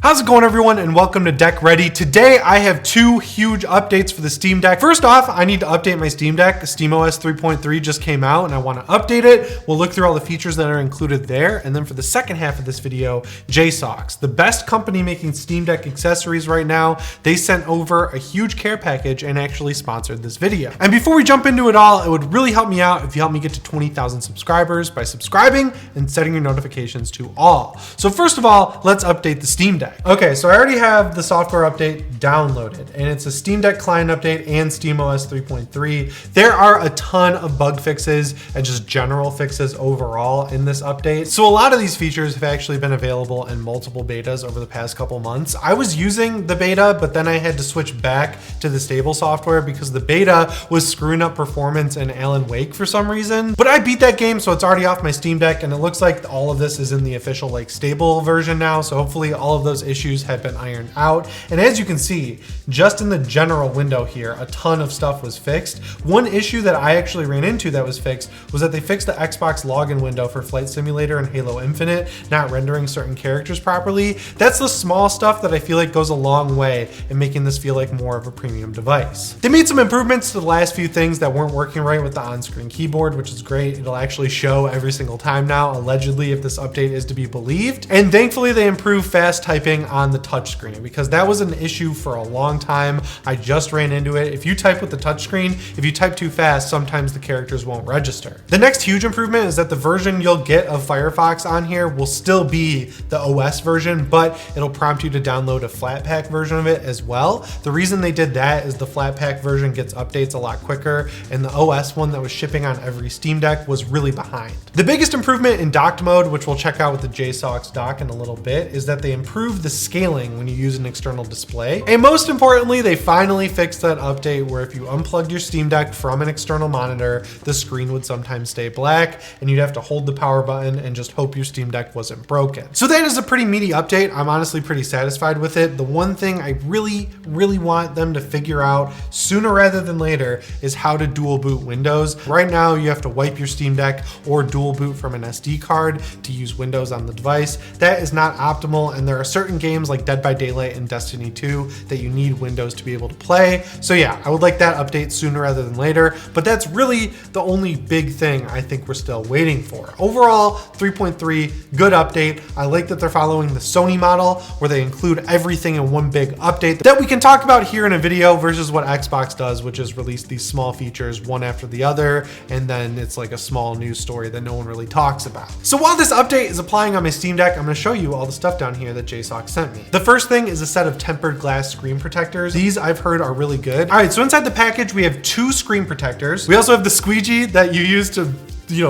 How's it going, everyone, and welcome to Deck Ready. Today I have two huge updates for the Steam Deck. First off, I need to update my Steam Deck. SteamOS 3.3 just came out and I want to update it. We'll look through all the features that are included there. And then for the second half of this video, JSAUX, the best company making Steam Deck accessories right now, they sent over a huge care package and actually sponsored this video. And before we jump into it all, it would really help me out if you help me get to 20,000 subscribers by subscribing and setting your notifications to all. So first of all, let's update the Steam Deck. Okay, so I already have the software update downloaded, and it's a Steam Deck client update and SteamOS 3.3. There are a ton of bug fixes and just general fixes overall in this update. So a lot of these features have actually been available in multiple betas over the past couple months. I was using the beta, but then I had to switch back to the stable software because the beta was screwing up performance in Alan Wake for some reason. But I beat that game, so it's already off my Steam Deck, and it looks like all of this is in the official stable version now. So hopefully all of those issues have been ironed out. And as you can see, just in the general window here, a ton of stuff was fixed. One issue that I actually ran into that was fixed was that they fixed the Xbox login window for Flight Simulator and Halo Infinite, not rendering certain characters properly. That's the small stuff that I feel like goes a long way in making this feel like more of a premium device. They made some improvements to the last few things that weren't working right with the on-screen keyboard, which is great. It'll actually show every single time now, allegedly, if this update is to be believed. And thankfully they improved fast typing on the touchscreen, because that was an issue for a long time. I just ran into it. If you type with the touchscreen, if you type too fast, sometimes the characters won't register. The next huge improvement is that the version you'll get of Firefox on here will still be the OS version, but it'll prompt you to download a Flatpak version of it as well. The reason they did that is the Flatpak version gets updates a lot quicker, and the OS one that was shipping on every Steam Deck was really behind. The biggest improvement in docked mode, which we'll check out with the JSAUX dock in a little bit, is that they improved the scaling when you use an external display. And most importantly, they finally fixed that update where if you unplugged your Steam Deck from an external monitor, the screen would sometimes stay black and you'd have to hold the power button and just hope your Steam Deck wasn't broken. So that is a pretty meaty update. I'm honestly pretty satisfied with it. The one thing I really want them to figure out sooner rather than later is how to dual boot Windows. Right now, you have to wipe your Steam Deck or dual boot from an SD card to use Windows on the device. That is not optimal, and there are certain games like Dead by Daylight and Destiny 2 that you need Windows to be able to play. So yeah, I would like that update sooner rather than later, but that's really the only big thing I think we're still waiting for. Overall, 3.3, good update. I like that they're following the Sony model where they include everything in one big update that we can talk about here in a video versus what Xbox does, which is release these small features one after the other, and then it's like a small news story that no one really talks about. So while this update is applying on my Steam Deck, I'm gonna show you all the stuff down here that JSAUX sent me. The first thing is a set of tempered glass screen protectors. These I've heard are really good. All right, so inside the package, we have two screen protectors. We also have the squeegee that you use to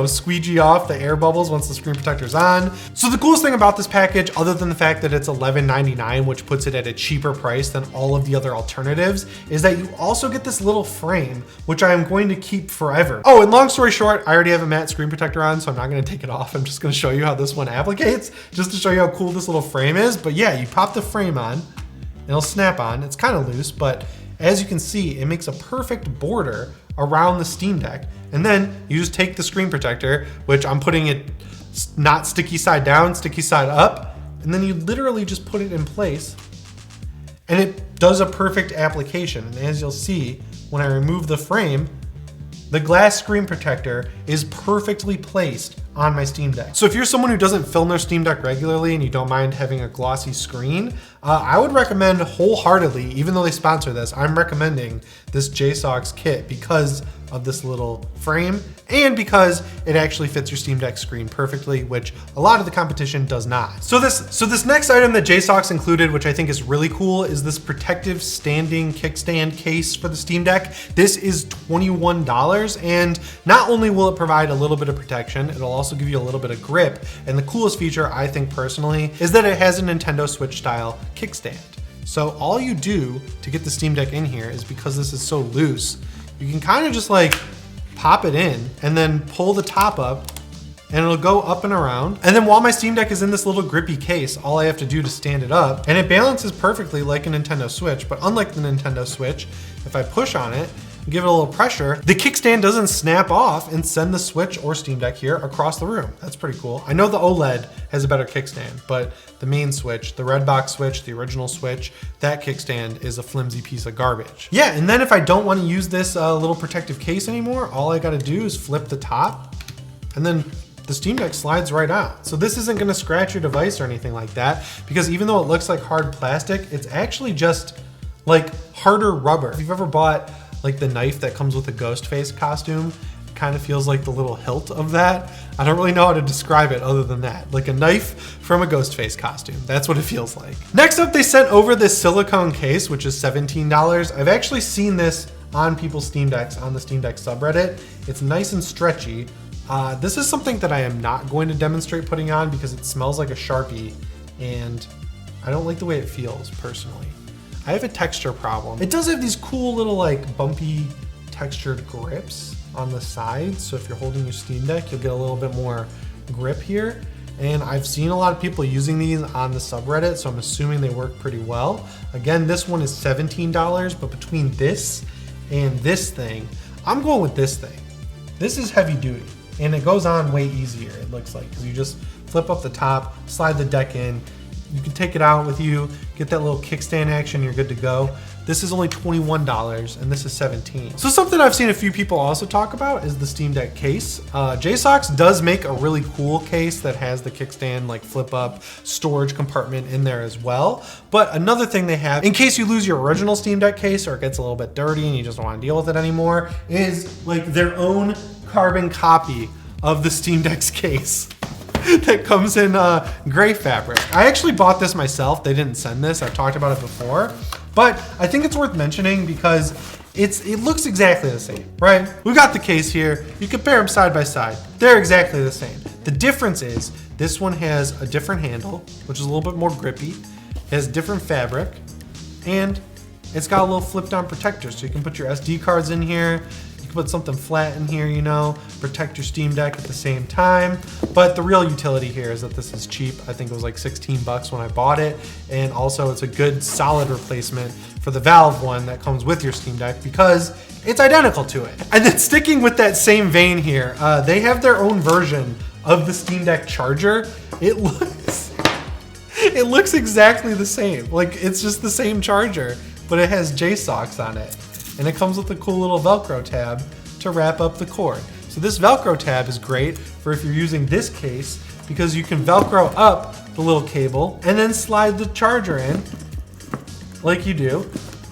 squeegee off the air bubbles once the screen protector's on. So the coolest thing about this package, other than the fact that it's $11.99, which puts it at a cheaper price than all of the other alternatives, is that you also get this little frame, which I am going to keep forever. Oh, and long story short, I already have a matte screen protector on, so I'm not gonna take it off. I'm just gonna show you how this one applicates, just to show you how cool this little frame is. But yeah, you pop the frame on, and it'll snap on. It's kind of loose, but as you can see, it makes a perfect border around the Steam Deck. And then you just take the screen protector, which I'm putting it not sticky side down, sticky side up, and then you literally just put it in place and it does a perfect application. And as you'll see, when I remove the frame, the glass screen protector is perfectly placed on my Steam Deck. So if you're someone who doesn't film their Steam Deck regularly and you don't mind having a glossy screen, I would recommend wholeheartedly, even though they sponsor this, I'm recommending this JSAUX kit because of this little frame and because it actually fits your Steam Deck screen perfectly, which a lot of the competition does not. So this next item that JSAUX included, which I think is really cool, is this protective standing kickstand case for the Steam Deck. This is $21, and not only will it provide a little bit of protection, it'll also give you a little bit of grip. And the coolest feature, I think personally, is that it has a Nintendo Switch style kickstand. So all you do to get the Steam Deck in here is, because this is so loose, you can kind of just pop it in and then pull the top up and it'll go up and around. And then while my Steam Deck is in this little grippy case, all I have to do to stand it up, and it balances perfectly like a Nintendo Switch, but unlike the Nintendo Switch, if I push on it, give it a little pressure, the kickstand doesn't snap off and send the Switch or Steam Deck here across the room. That's pretty cool. I know the OLED has a better kickstand, but the main Switch, the red box Switch, the original Switch, that kickstand is a flimsy piece of garbage. Yeah, and then if I don't want to use this little protective case anymore, all I gotta do is flip the top, and then the Steam Deck slides right out. So this isn't gonna scratch your device or anything like that, because even though it looks like hard plastic, it's actually just like harder rubber. If you've ever bought like the knife that comes with a Ghostface costume, it kind of feels like the little hilt of that. I don't really know how to describe it other than that. Like a knife from a Ghostface costume. That's what it feels like. Next up, they sent over this silicone case, which is $17. I've actually seen this on people's Steam Decks on the Steam Deck subreddit. It's nice and stretchy. This is something that I am not going to demonstrate putting on because it smells like a Sharpie and I don't like the way it feels personally. I have a texture problem. It does have these cool little like bumpy textured grips on the sides. So if you're holding your Steam Deck, you'll get a little bit more grip here. And I've seen a lot of people using these on the subreddit, so I'm assuming they work pretty well. Again, this one is $17, but between this and this thing, I'm going with this thing. This is heavy duty and it goes on way easier, it looks like. You just flip up the top, slide the deck in, you can take it out with you, get that little kickstand action, you're good to go. This is only $21 and this is $17. So something I've seen a few people also talk about is the Steam Deck case. JSAUX does make a really cool case that has the kickstand like flip up storage compartment in there as well. But another thing they have, in case you lose your original Steam Deck case or it gets a little bit dirty and you just don't want to deal with it anymore, is like their own carbon copy of the Steam Deck's case. That comes in gray fabric. I actually bought this myself. They didn't send this. I've talked about it before, but I think it's worth mentioning because it looks exactly the same, right? We've got the case here. You compare them side by side. They're exactly the same. The difference is this one has a different handle, which is a little bit more grippy. It has different fabric, and it's got a little flip down protector. So you can put your SD cards in here. Put something flat in here, you know, protect your Steam Deck at the same time. But the real utility here is that this is cheap. I think it was like 16 bucks when I bought it. And also it's a good solid replacement for the Valve one that comes with your Steam Deck because it's identical to it. And then sticking with that same vein here, they have their own version of the Steam Deck Charger. It looks exactly the same. Like it's just the same charger, but it has JSAUX on it. And it comes with a cool little Velcro tab to wrap up the cord. So this Velcro tab is great for if you're using this case because you can Velcro up the little cable and then slide the charger in like you do.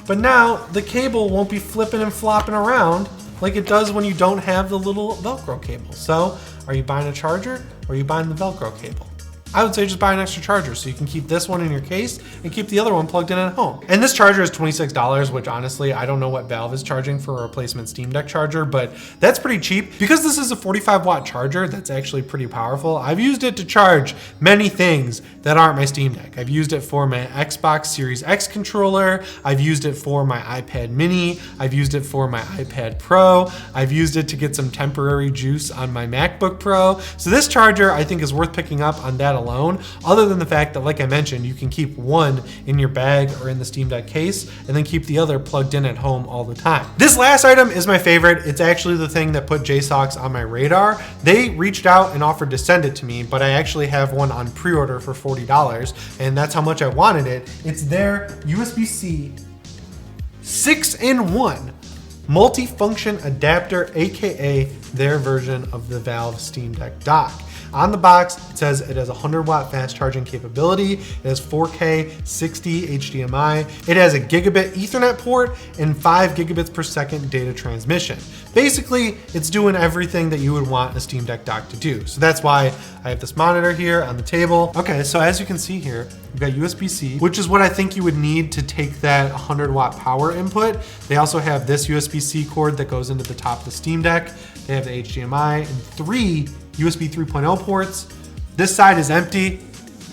But now the cable won't be flipping and flopping around like it does when you don't have the little Velcro cable. So are you buying a charger or are you buying the Velcro cable? I would say just buy an extra charger so you can keep this one in your case and keep the other one plugged in at home. And this charger is $26, which honestly, I don't know what Valve is charging for a replacement Steam Deck charger, but that's pretty cheap. Because this is a 45-watt charger, that's actually pretty powerful. I've used it to charge many things that aren't my Steam Deck. I've used it for my Xbox Series X controller. I've used it for my iPad mini. I've used it for my iPad Pro. I've used it to get some temporary juice on my MacBook Pro. So this charger I think is worth picking up on that alone, other than the fact that, like I mentioned, you can keep one in your bag or in the Steam Deck case and then keep the other plugged in at home all the time. This last item is my favorite. It's actually the thing that put JSAUX on my radar. They reached out and offered to send it to me, but I actually have one on pre-order for $40, and that's how much I wanted it. It's their USB-C 6-in-1 multi-function adapter, aka their version of the Valve Steam Deck dock. On the box, it says it has 100-watt fast charging capability. It has 4K 60 HDMI. It has a Gigabit Ethernet port and 5 gigabits per second data transmission. Basically, it's doing everything that you would want a Steam Deck dock to do. So that's why I have this monitor here on the table. Okay, so as you can see here, we've got USB-C, which is what I think you would need to take that 100-watt power input. They also have this USB-C cord that goes into the top of the Steam Deck. They have the HDMI and 3 USB 3.0 ports. This side is empty.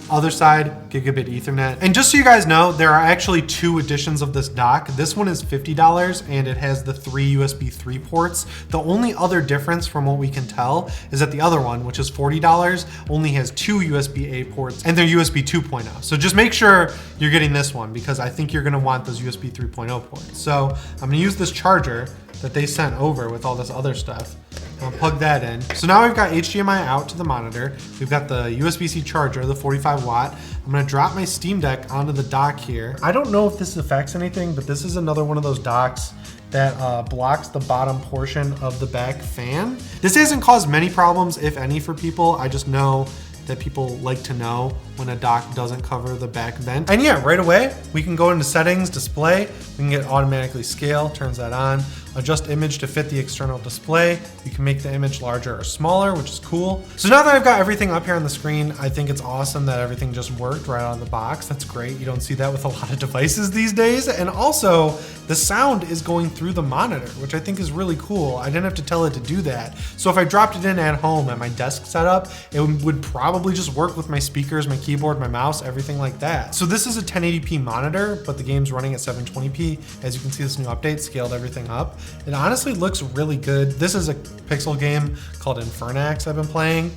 Other side, Gigabit Ethernet. And just so you guys know, there are actually 2 editions of this dock. This one is $50 and it has the 3 USB 3 ports. The only other difference from what we can tell is that the other one, which is $40, only has 2 USB-A ports and they're USB 2.0. So just make sure you're getting this one because I think you're gonna want those USB 3.0 ports. So I'm gonna use this charger that they sent over with all this other stuff. I'll plug that in. So now we've got HDMI out to the monitor. We've got the Usbc Charger, the 45 watt. I'm gonna drop my Steam Deck onto the dock here. I don't know if this affects anything, but this is another one of those docks that blocks the bottom portion of the back fan. This hasn't caused many problems, if any, for people. I just know that people like to know when a dock doesn't cover the back vent. And yeah, right away, we can go into settings, display, we can get automatically scale, turns that on, adjust image to fit the external display. You can make the image larger or smaller, which is cool. So now that I've got everything up here on the screen, I think it's awesome that everything just worked right out of the box. That's great. You don't see that with a lot of devices these days. And also, the sound is going through the monitor, which I think is really cool. I didn't have to tell it to do that. So if I dropped it in at home at my desk setup, it would probably just work with my speakers, my keyboard, my mouse, everything like that. So this is a 1080p monitor, but the game's running at 720p. As you can see, this new update scaled everything up. It honestly looks really good. This is a pixel game called Infernax I've been playing.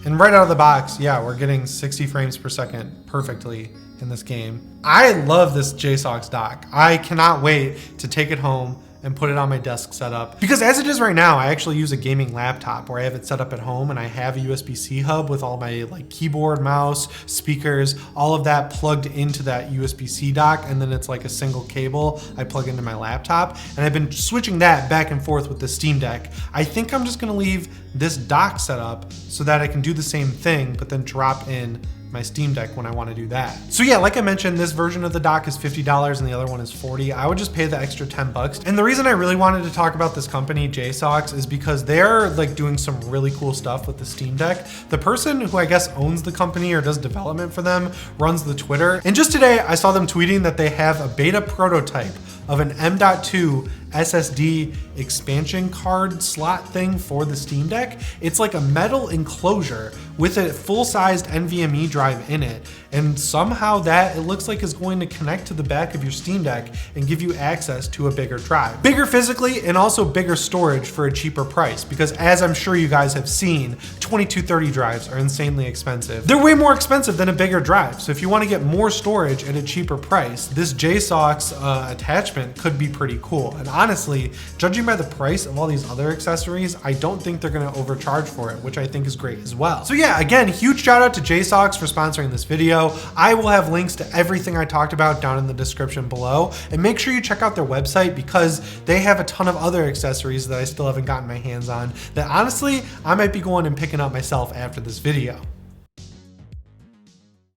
And right out of the box, yeah, we're getting 60 frames per second perfectly in this game. I love this JSAUX dock. I cannot wait to take it home and put it on my desk setup. Because as it is right now, I actually use a gaming laptop where I have it set up at home and I have a USB-C hub with all my keyboard, mouse, speakers, all of that plugged into that USB-C dock, and then it's like a single cable I plug into my laptop. And I've been switching that back and forth with the Steam Deck. I think I'm just gonna leave this dock set up so that I can do the same thing, but then drop in my Steam Deck when I want to do that. So yeah, like I mentioned, this version of the dock is $50 and the other one is $40. I would just pay the extra 10 bucks. And the reason I really wanted to talk about this company, JSAUX, is because they're doing some really cool stuff with the Steam Deck. The person who I guess owns the company or does development for them runs the Twitter. And just today I saw them tweeting that they have a beta prototype of an M.2 SSD expansion card slot thing for the Steam Deck. It's like a metal enclosure with a full-sized NVMe drive in it. And somehow that, it looks like, is going to connect to the back of your Steam Deck and give you access to a bigger drive. Bigger physically and also bigger storage for a cheaper price. Because as I'm sure you guys have seen, 2230 drives are insanely expensive. They're way more expensive than a bigger drive. So if you want to get more storage at a cheaper price, this JSAUX attachment could be pretty cool. And honestly, judging by the price of all these other accessories, I don't think they're gonna overcharge for it, which I think is great as well. So yeah, again, huge shout out to JSAUX for sponsoring this video. I will have links to everything I talked about down in the description below, and make sure you check out their website because they have a ton of other accessories that I still haven't gotten my hands on that honestly, I might be going and picking up myself after this video.